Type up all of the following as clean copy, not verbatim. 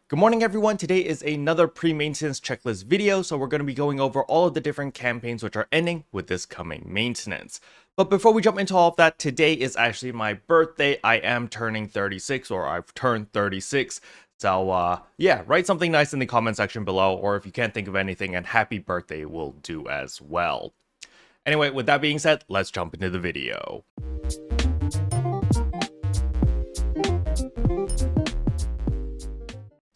Good morning everyone, today is another pre-maintenance checklist video, so we're going to be going over all of the different campaigns which are ending with this coming maintenance. But before we jump into all of that, today is actually my birthday. I am turning 36, or I've turned 36. So yeah, write something nice in the comment section below, or if you can't think of anything, and happy birthday will do as well. Anyway, with that being said, let's jump into the video.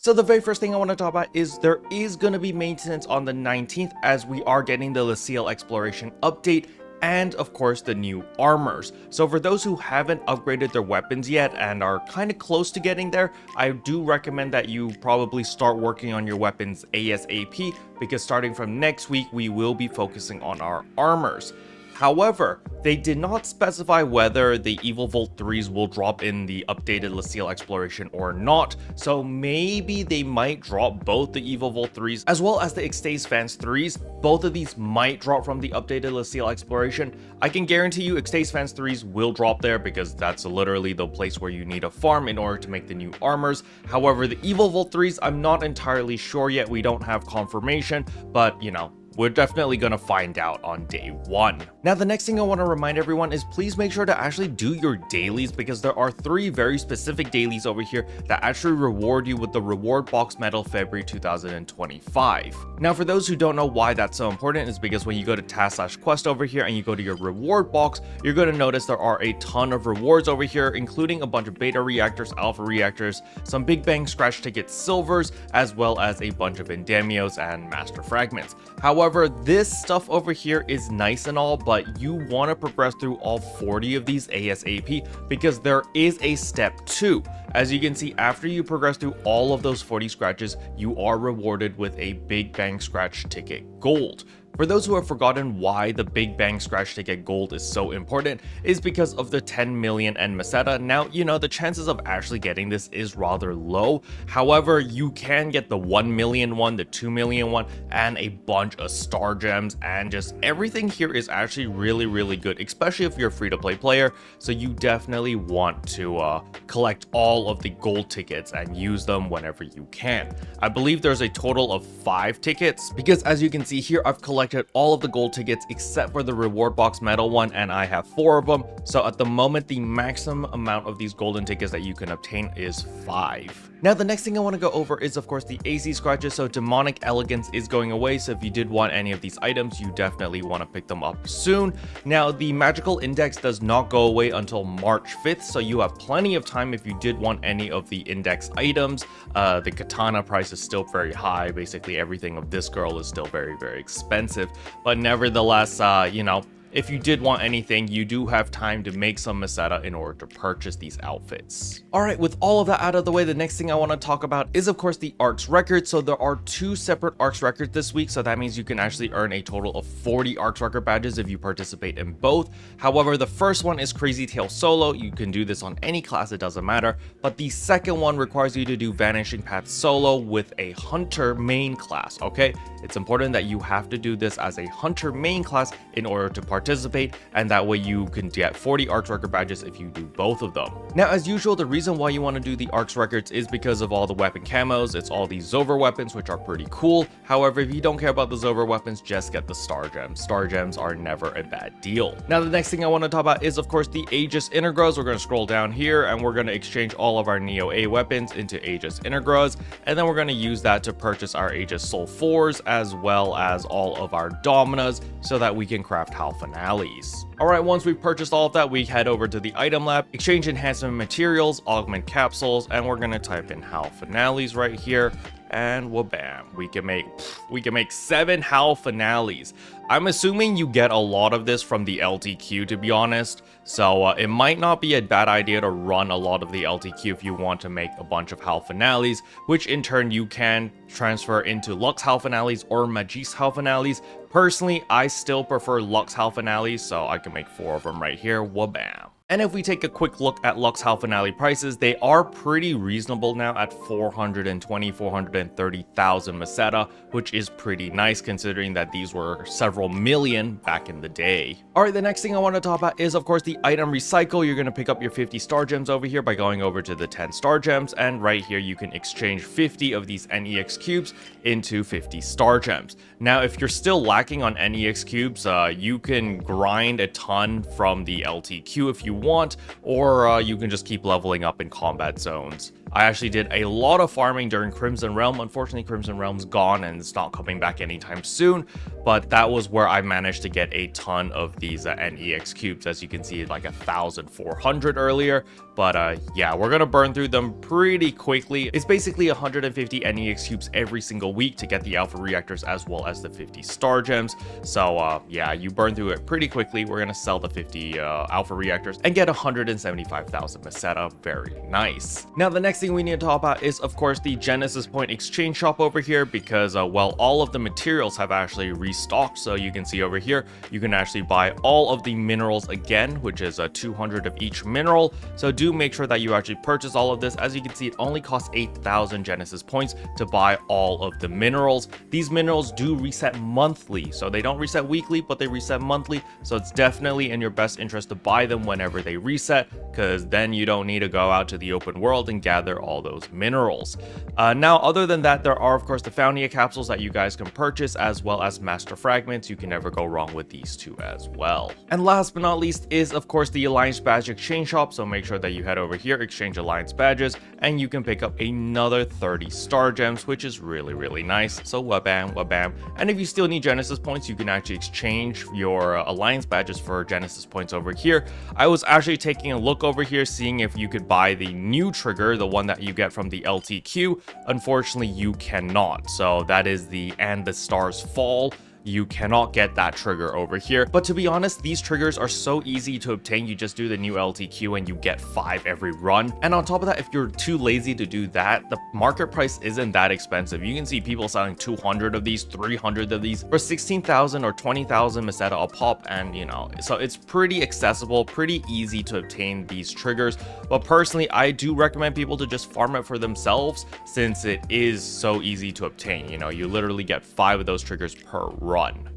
So the very first thing I want to talk about is there is going to be maintenance on the 19th as we are getting the LaCille exploration update and of course the new armors. So for those who haven't upgraded their weapons yet and are kind of close to getting there, I do recommend that you probably start working on your weapons ASAP, because starting from next week we will be focusing on our armors. However, they did not specify whether the Evil Volt 3s will drop in the updated LaCille exploration or not, so maybe they might drop both the Evil Volt 3s as well as the Extase Fans 3s. Both of these might drop from the updated LaCille exploration. I can guarantee you Extase Fans 3s will drop there because that's literally the place where you need a farm in order to make the new armors. However, the Evil Volt 3s, I'm not entirely sure yet. We don't have confirmation, but you know, we're definitely going to find out on day one. Now, the next thing I want to remind everyone is please make sure to actually do your dailies, because there are 3 very specific dailies over here that actually reward you with the reward box medal February 2025. Now, for those who don't know why that's so important, is because when you go to task/quest over here and you go to your reward box, you're going to notice there are a ton of rewards over here, including a bunch of beta reactors, alpha reactors, some Big Bang scratch ticket silvers, as well as a bunch of endemios and master fragments. However, this stuff over here is nice and all, but you want to progress through all 40 of these ASAP, because there is a step 2. As you can see, after you progress through all of those 40 scratches, you are rewarded with a Big Bang scratch ticket gold. For those who have forgotten why the Big Bang scratch ticket gold is so important, is because of the 10 million and Meseta. Now, you know, the chances of actually getting this is rather low. However, you can get the 1 million one, the 2 million one, and a bunch of star gems, and just everything here is actually really good, especially if you're a free-to-play player. So you definitely want to collect all of the gold tickets and use them whenever you can. I believe there's a total of 5 tickets, because as you can see here, I've collected all of the gold tickets except for the reward box medal one, and I have 4 of them. So at the moment, the maximum amount of these golden tickets that you can obtain is 5. Now, the next thing I want to go over is of course the AC scratches. So Demonic Elegance is going away, so if you did want any of these items, you definitely want to pick them up soon. Now, the magical index does not go away until March 5th, so you have plenty of time if you did want any of the index items. The katana price is still very high. Basically everything of this girl is still very expensive, but nevertheless, you know, if you did want anything, you do have time to make some Meseta in order to purchase these outfits. Alright, with all of that out of the way, the next thing I want to talk about is of course the ARKS Records. So there are 2 separate ARKS Records this week, so that means you can actually earn a total of 40 ARKS Record badges if you participate in both. However, the first one is Crazy Tail Solo. You can do this on any class, it doesn't matter, but the second one requires you to do Vanishing Path Solo with a Hunter main class, okay? It's important that you have to do this as a Hunter main class in order to participate, and that way you can get 40 ARKS Record badges if you do both of them. Now, as usual, the reason why you want to do the ARKS Records is because of all the weapon camos. It's all these Zover weapons, which are pretty cool. However, if you don't care about the Zover weapons, just get the Star Gems. Star Gems are never a bad deal. Now, the next thing I want to talk about is of course the Aegis Integras. We're going to scroll down here and we're going to exchange all of our Neo A weapons into Aegis Integras, and then we're going to use that to purchase our Aegis Soul 4s as well as all of our Dominas, so that we can craft Halphinales. Alright, once we've purchased all of that, we head over to the item lab, exchange enhancement materials, augment capsules, and we're going to type in Halphinales right here, and wha-bam, we can make 7 Halphinales. I'm assuming you get a lot of this from the LTQ, to be honest, so it might not be a bad idea to run a lot of the LTQ if you want to make a bunch of Halphinales, which in turn you can transfer into Lux Halphinales or Magis Halphinales. Personally, I still prefer Lux Halphinales, so I can make 4 of them right here, wha-bam. And if we take a quick look at Lux Halphinale prices, they are pretty reasonable now at 420, 430,000 Meseta, which is pretty nice considering that these were several million back in the day. Alright, the next thing I want to talk about is of course the item recycle. You're going to pick up your 50 star gems over here by going over to the 10 star gems, and right here you can exchange 50 of these NEX cubes into 50 star gems. Now if you're still lacking on NEX cubes, you can grind a ton from the LTQ if you want, or you can just keep leveling up in combat zones. I actually did a lot of farming during Crimson Realm. Unfortunately, Crimson Realm's gone and it's not coming back anytime soon, but that was where I managed to get a ton of these NEX cubes. As you can see, like 1,400 earlier, but yeah, we're gonna burn through them pretty quickly. It's basically 150 NEX cubes every single week to get the alpha reactors as well as the 50 star gems. So yeah, you burn through it pretty quickly. We're gonna sell the 50 alpha reactors and get 175,000 Meseta. Very nice. Now the next thing we need to talk about is of course the Genesis Point exchange shop over here, because well, all of the materials have actually restocked. So you can see over here you can actually buy all of the minerals again, which is 200 of each mineral. So do make sure that you actually purchase all of this. As you can see, it only costs 8,000 Genesis points to buy all of the minerals. These minerals do reset monthly, so they don't reset weekly, but they reset monthly. So it's definitely in your best interest to buy them whenever they reset, because then you don't need to go out to the open world and gather all those minerals. Now, other than that, there are of course the Faunia capsules that you guys can purchase, as well as master fragments. You can never go wrong with these two as well. And last but not least is of course the Alliance Badge exchange shop. So make sure that you head over here, exchange Alliance badges, and you can pick up another 30 star gems, which is really nice. So wabam, wabam. And if you still need Genesis points, you can actually exchange your Alliance badges for Genesis points over here. I was actually taking a look over here, seeing if you could buy the new trigger, the one that you get from the LTQ. Unfortunately, you cannot. So that is the And the Stars Fall. You cannot get that trigger over here. But to be honest, these triggers are so easy to obtain. You just do the new LTQ and you get 5 every run. And on top of that, if you're too lazy to do that, the market price isn't that expensive. You can see people selling 200 of these, 300 of these for 16,000 or 20,000 Meseta a pop. And you know, so it's pretty accessible, pretty easy to obtain these triggers. But personally, I do recommend people to just farm it for themselves, since it is so easy to obtain. You know, you literally get 5 of those triggers per run.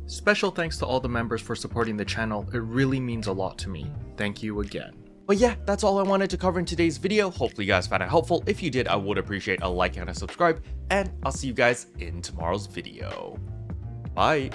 Special thanks to all the members for supporting the channel. It really means a lot to me. Thank you again. But yeah, that's all I wanted to cover in today's video. Hopefully you guys found it helpful. If you did, I would appreciate a like and a subscribe, and I'll see you guys in tomorrow's video. Bye.